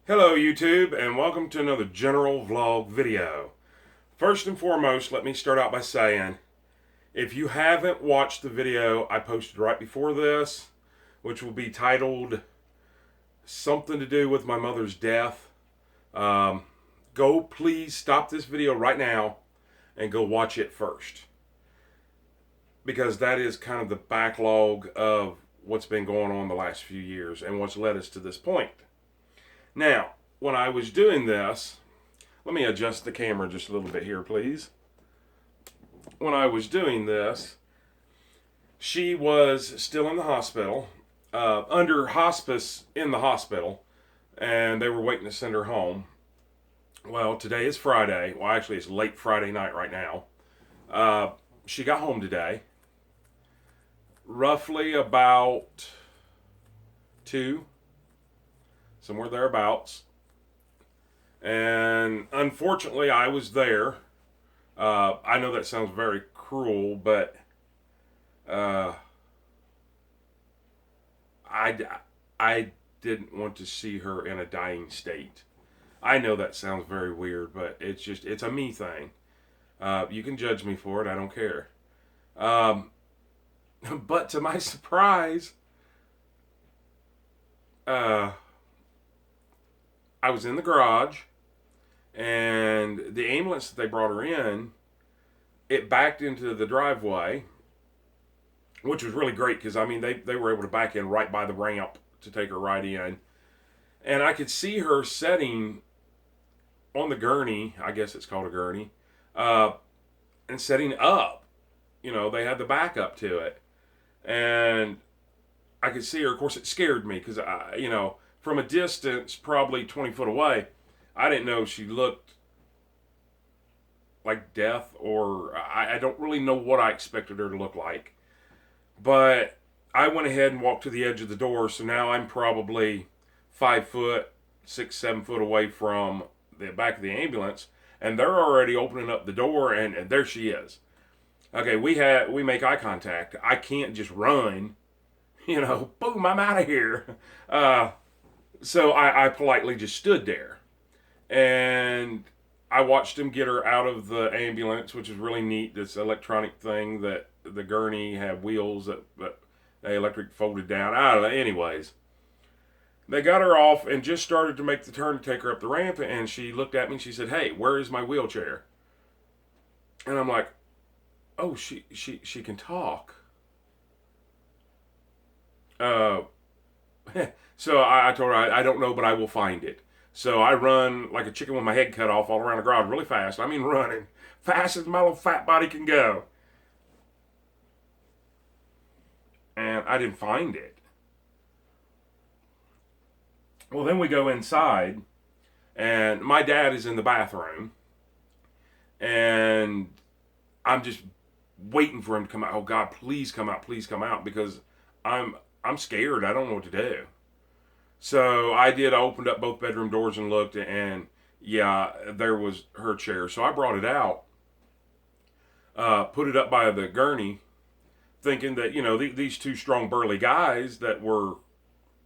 Hello YouTube, and welcome to another general vlog video. First and foremost, let me start out by saying, if you haven't watched the video I posted right before this, which will be titled something to do with my mother's death, go please stop this video right now and go watch it first. Because that is kind of the backlog of what's been going on the last few years and what's led us to this point. Now, when I was doing this, let me adjust the camera just a little bit here, please. When I was doing this, she was still in the hospital, under hospice in the hospital, and they were waiting to send her home. Well, today is Friday. Well, actually, it's late Friday night right now. She got home today, roughly about 2, somewhere thereabouts. And unfortunately, I was there. I know that sounds very cruel, but I didn't want to see her in a dying state. I know that sounds very weird, but it's a me thing. You can judge me for it. I don't care. But to my surprise, I was in the garage, and the ambulance that they brought her in, it backed into the driveway, which was really great because, I mean, they were able to back in right by the ramp to take her right in. And I could see her sitting on the gurney, I guess it's called a gurney, and setting up. You know, they had the back up to it. And I could see her. Of course, it scared me because, from a distance, probably 20 foot away, I didn't know she looked like death, or I don't really know what I expected her to look like. But I went ahead and walked to the edge of the door, so now I'm probably 5 foot, 6, 7 foot away from the back of the ambulance, and they're already opening up the door, and there she is. Okay, we make eye contact. I can't just run, boom, I'm out of here. So I politely just stood there, and I watched him get her out of the ambulance, which is really neat. This electronic thing that the gurney had wheels that the electric folded down. I don't know. Anyways, they got her off and just started to make the turn to take her up the ramp, and she looked at me and she said, "Hey, where is my wheelchair?" And I'm like, "Oh, she can talk." So I told her, I don't know, but I will find it. So I run like a chicken with my head cut off all around the garage really fast. I mean, running fast as my little fat body can go. And I didn't find it. Well, then we go inside, and my dad is in the bathroom, and I'm just waiting for him to come out. Oh God, please come out, because I'm scared. I don't know what to do. So I did. I opened up both bedroom doors and looked, and yeah, there was her chair. So I brought it out, put it up by the gurney, thinking that these two strong burly guys that were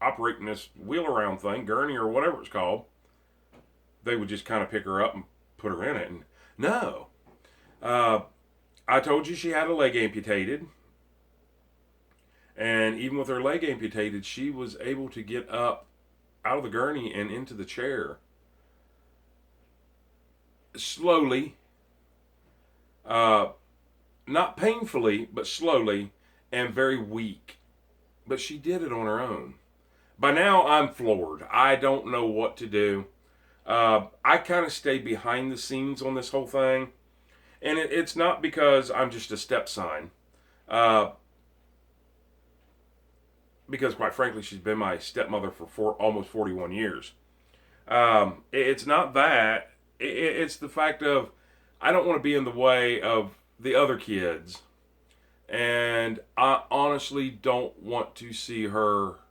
operating this wheel around thing, gurney or whatever it's called, they would just kind of pick her up and put her in it. And no, I told you she had a leg amputated. And even with her leg amputated, she was able to get up out of the gurney and into the chair. Slowly. Not painfully, but slowly, and very weak. But she did it on her own. By now, I'm floored. I don't know what to do. I kind of stay behind the scenes on this whole thing. And it's not because I'm just a stepson. Because quite frankly, she's been my stepmother for almost 41 years. It's not that. It's the fact of I don't want to be in the way of the other kids. And I honestly don't want to see her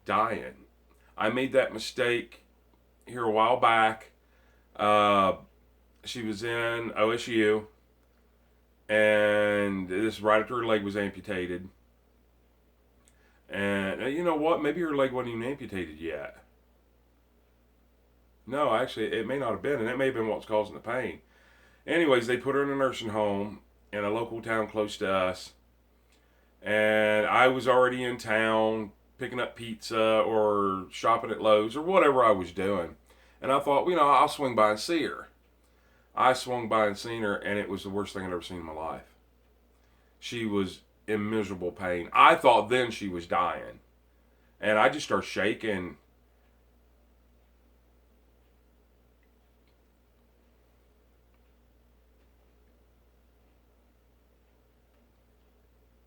dying. I made that mistake here a while back. She was in OSU. And this is right after her leg was amputated. And you know what? Maybe her leg wasn't even amputated yet. No, actually, it may not have been, and that may have been what's causing the pain. Anyways, they put her in a nursing home in a local town close to us, and I was already in town picking up pizza or shopping at Lowe's or whatever I was doing. And I thought, I'll swing by and see her. I swung by and seen her, and it was the worst thing I'd ever seen in my life. She was in miserable pain. I thought then she was dying. And I just started shaking.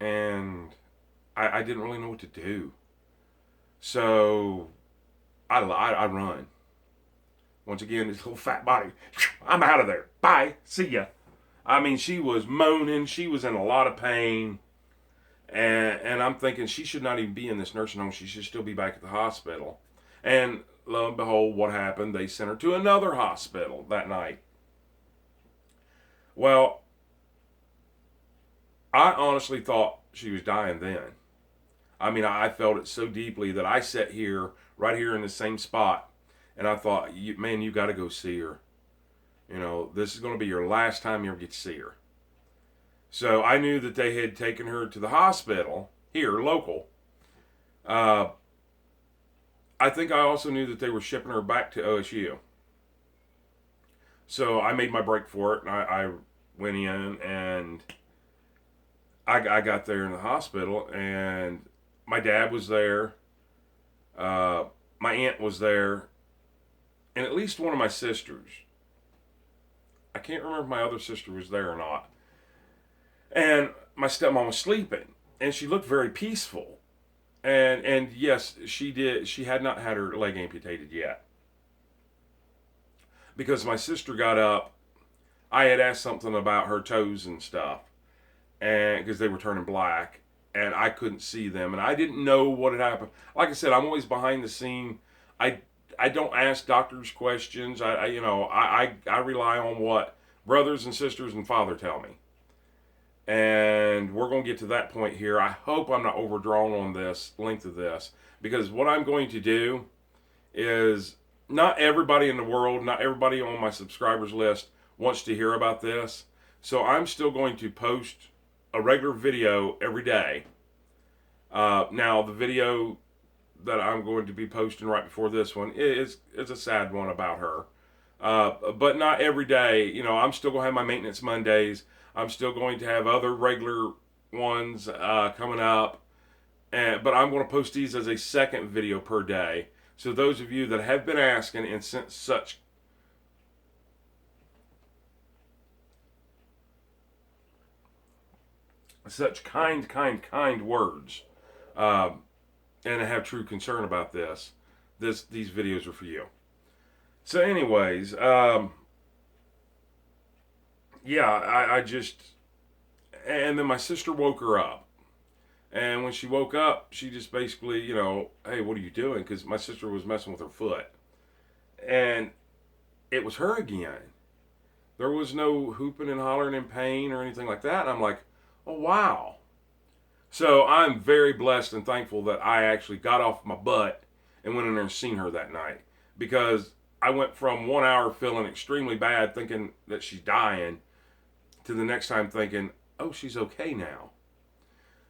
And I didn't really know what to do. So I run. Once again, this little fat body. I'm out of there. Bye. See ya. I mean, she was moaning. She was in a lot of pain. And I'm thinking she should not even be in this nursing home. She should still be back at the hospital. And lo and behold, what happened? They sent her to another hospital that night. Well, I honestly thought she was dying then. I mean, I felt it so deeply that I sat here, right here in the same spot, and I thought, man, you got to go see her. This is going to be your last time you ever get to see her. So I knew that they had taken her to the hospital here, local. I think I also knew that they were shipping her back to OSU. So I made my break for it, and I went in, and I got there in the hospital, and my dad was there. My aunt was there, and at least one of my sisters. I can't remember if my other sister was there or not. And my stepmom was sleeping, and she looked very peaceful. And yes, she did. She had not had her leg amputated yet. Because my sister got up, I had asked something about her toes and stuff, and because they were turning black, and I couldn't see them, and I didn't know what had happened. Like I said, I'm always behind the scene. I don't ask doctors questions. I rely on what brothers and sisters and father tell me. And we're going to get to that point here. I hope I'm not overdrawn on this length of this, because what I'm going to do is, not everybody in the world, not everybody on my subscribers list wants to hear about this. So I'm still going to post a regular video every day. Now, the video that I'm going to be posting right before this one is a sad one about her. But not every day. I'm still going to have my maintenance Mondays. I'm still going to have other regular ones coming up. But I'm going to post these as a second video per day. So those of you that have been asking and sent such kind words, and have true concern about these videos are for you. So anyways, I just, and then my sister woke her up. And when she woke up, she just basically, hey, what are you doing? Because my sister was messing with her foot. And it was her again. There was no hooping and hollering in pain or anything like that. And I'm like, oh, wow. So I'm very blessed and thankful that I actually got off my butt and went in there and seen her that night. Because I went from 1 hour feeling extremely bad, thinking that she's dying, to the next time thinking, oh, she's okay now.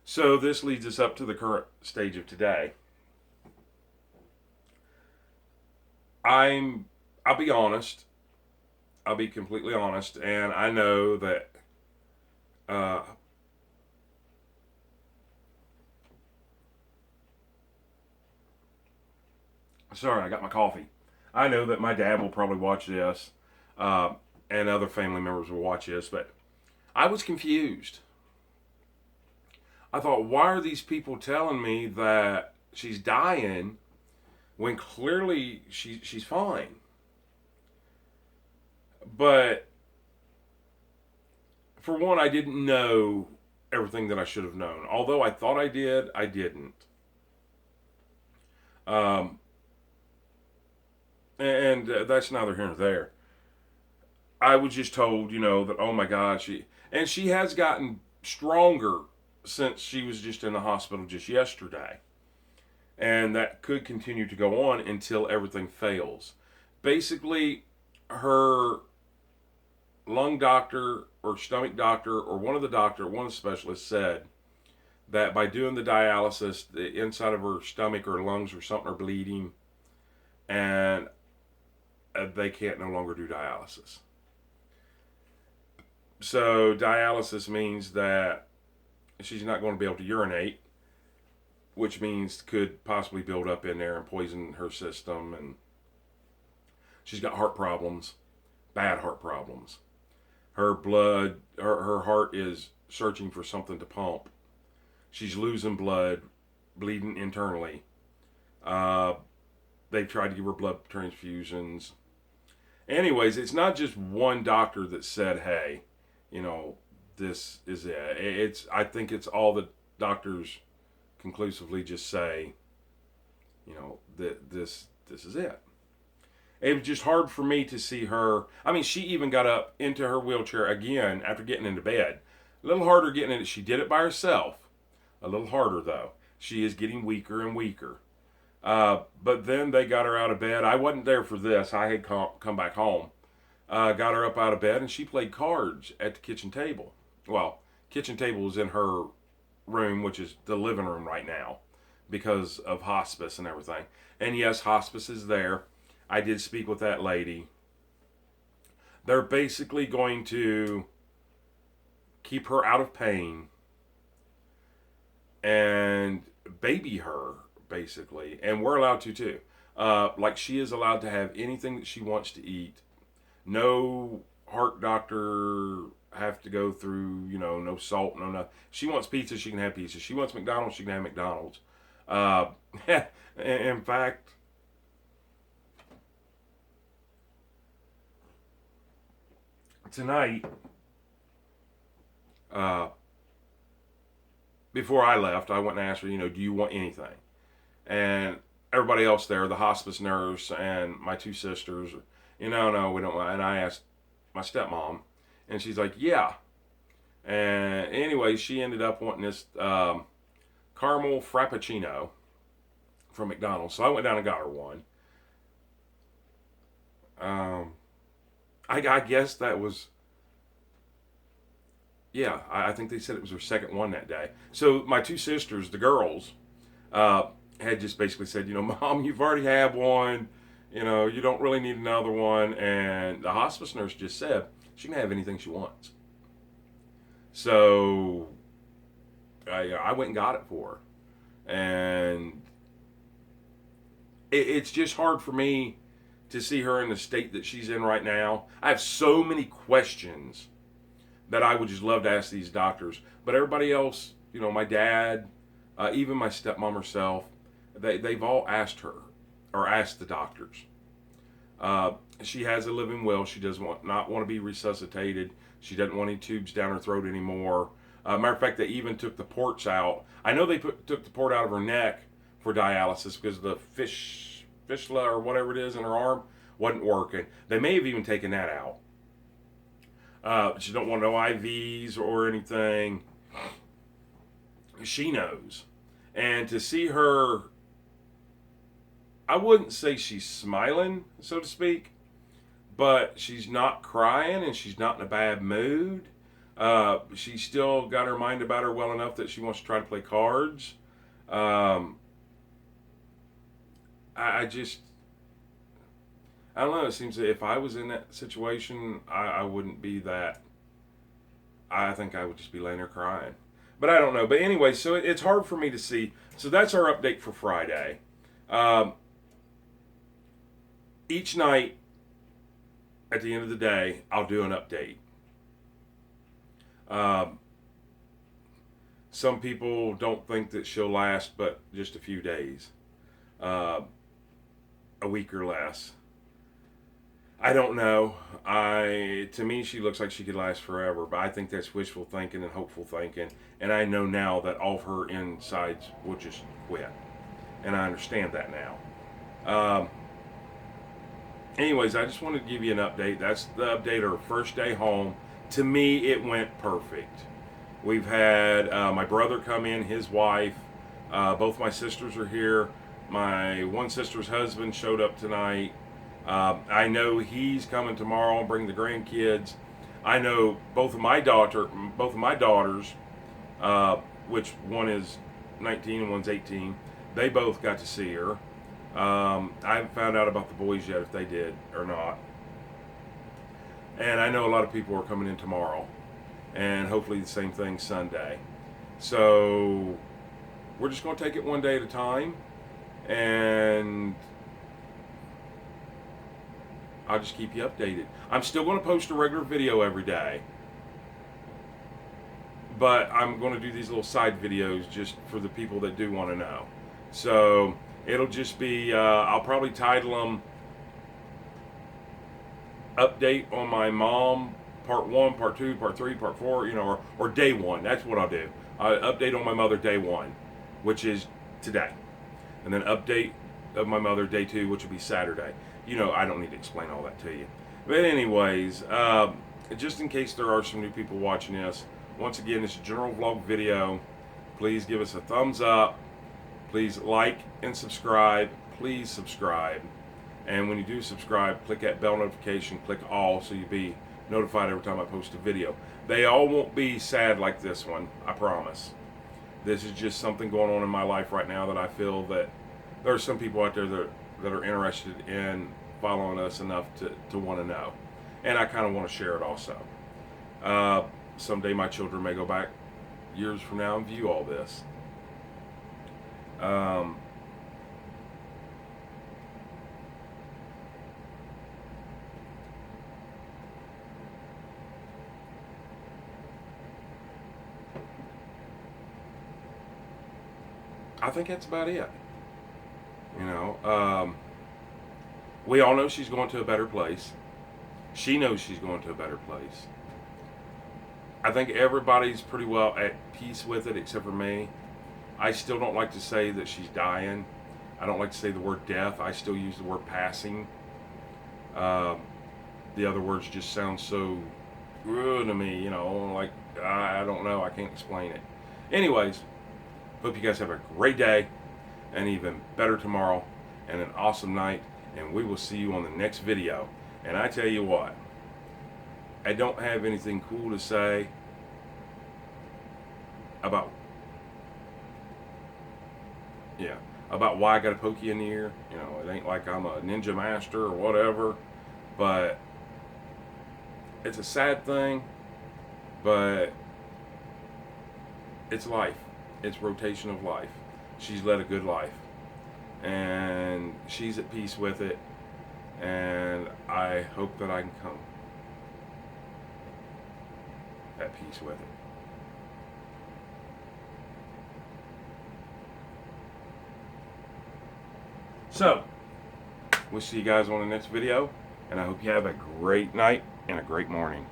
So this leads us up to the current stage of today. I'll be honest. I'll be completely honest, and I know that sorry, I got my coffee. I know that my dad will probably watch this, and other family members will watch this, but I was confused. I thought, why are these people telling me that she's dying when clearly she's fine? But for one, I didn't know everything that I should have known. Although I thought I did, I didn't. And that's neither here nor there. I was just told, that, oh my God, she has gotten stronger since she was just in the hospital just yesterday. And that could continue to go on until everything fails. Basically, her lung doctor or stomach doctor or one of the specialists said that by doing the dialysis, the inside of her stomach or lungs or something are bleeding, and they can't no longer do dialysis. So dialysis means that she's not going to be able to urinate, which means could possibly build up in there and poison her system. And she's got heart problems, bad heart problems. Her blood, her heart is searching for something to pump. She's losing blood, bleeding internally. They've tried to give her blood transfusions. Anyways, it's not just one doctor that said, hey, this is it. I think it's all the doctors conclusively just say, that this is it. It was just hard for me to see her. I mean, she even got up into her wheelchair again after getting into bed. A little harder getting in it. She did it by herself. A little harder, though. She is getting weaker and weaker. But then they got her out of bed. I wasn't there for this. I had come back home. Got her up out of bed, and she played cards at the kitchen table. Well, kitchen table is in her room, which is the living room right now because of hospice and everything. And yes, hospice is there. I did speak with that lady. They're basically going to keep her out of pain and baby her, basically. And we're allowed to too. Like, she is allowed to have anything that she wants to eat. No heart doctor have to go through, no salt, no nothing. She wants pizza, she can have pizza. She wants McDonald's, she can have McDonald's. In fact, tonight, before I left, I went and asked her, do you want anything? And everybody else there, the hospice nurse and my two sisters, no, we don't want. And I asked my stepmom, and she's like, yeah. And anyway, she ended up wanting this caramel frappuccino from McDonald's. So I went down and got her one. I guess that was, yeah, I think they said it was her second one that day. So my two sisters, the girls, had just basically said, Mom, you've already had one. You don't really need another one. And the hospice nurse just said she can have anything she wants. So I went and got it for her. And it's just hard for me to see her in the state that she's in right now. I have so many questions that I would just love to ask these doctors. But everybody else, my dad, even my stepmom herself, they've all asked her, or asked the doctors. She has a living will. She does not want to be resuscitated. She doesn't want any tubes down her throat anymore. Matter of fact, they even took the ports out. I know they took the port out of her neck for dialysis because the fistula or whatever it is in her arm wasn't working. They may have even taken that out. She don't want no IVs or anything. She knows. And to see her, I wouldn't say she's smiling, so to speak, but she's not crying and she's not in a bad mood. She's still got her mind about her well enough that she wants to try to play cards. I don't know. It seems that if I was in that situation, I wouldn't be that. I think I would just be laying there crying. But I don't know. But anyway, so it's hard for me to see. So that's our update for Friday. Each night, at the end of the day, I'll do an update. Some people don't think that she'll last but just a few days. A week or less. I don't know. To me, she looks like she could last forever, but I think that's wishful thinking and hopeful thinking. And I know now that all of her insides will just quit. And I understand that now. Anyways, I just wanted to give you an update. That's the update of her first day home. To me, it went perfect. We've had my brother come in, his wife. Both my sisters are here. My one sister's husband showed up tonight. I know he's coming tomorrow and bring the grandkids. I know both of my daughters, which one is 19 and one's 18. They both got to see her. I haven't found out about the boys yet if they did or not. And I know a lot of people are coming in tomorrow, and hopefully the same thing Sunday. So we're just going to take it one day at a time, and I'll just keep you updated. I'm still going to post a regular video every day, but I'm going to do these little side videos just for the people that do want to know. So it'll just be, I'll probably title them Update on My Mom, Part 1, Part 2, Part 3, Part 4, you know, or Day 1. That's what I'll do. Update on my mother, Day 1, which is today. And then Update of my mother, Day 2, which will be Saturday. You know, I don't need to explain all that to you. But anyways, just in case there are some new people watching this, once again, this is a general vlog video. Please give us a thumbs up. Please like and subscribe. Please subscribe. And when you do subscribe, click that bell notification, click all, so you'll be notified every time I post a video. They all won't be sad like this one, I promise. This is just something going on in my life right now that I feel that there are some people out there that are interested in following us enough to want to know. And I kind of want to share it also. Someday my children may go back years from now and view all this. I think that's about it. You know, we all know she's going to a better place. She knows she's going to a better place. I think everybody's pretty well at peace with it except for me. I still don't like to say that she's dying. I don't like to say the word death. I still use the word passing. The other words just sound so good to me, you know, like, I don't know. I can't explain it. Anyways, hope you guys have a great day, and even better tomorrow, and an awesome night, and we will see you on the next video. And I tell you what, I don't have anything cool to say about why I got to poke you in the ear. You know, it ain't like I'm a ninja master or whatever, but it's a sad thing, but it's life. It's rotation of life. She's led a good life, and she's at peace with it, and I hope that I can come at peace with it. So, we'll see you guys on the next video, and I hope you have a great night and a great morning.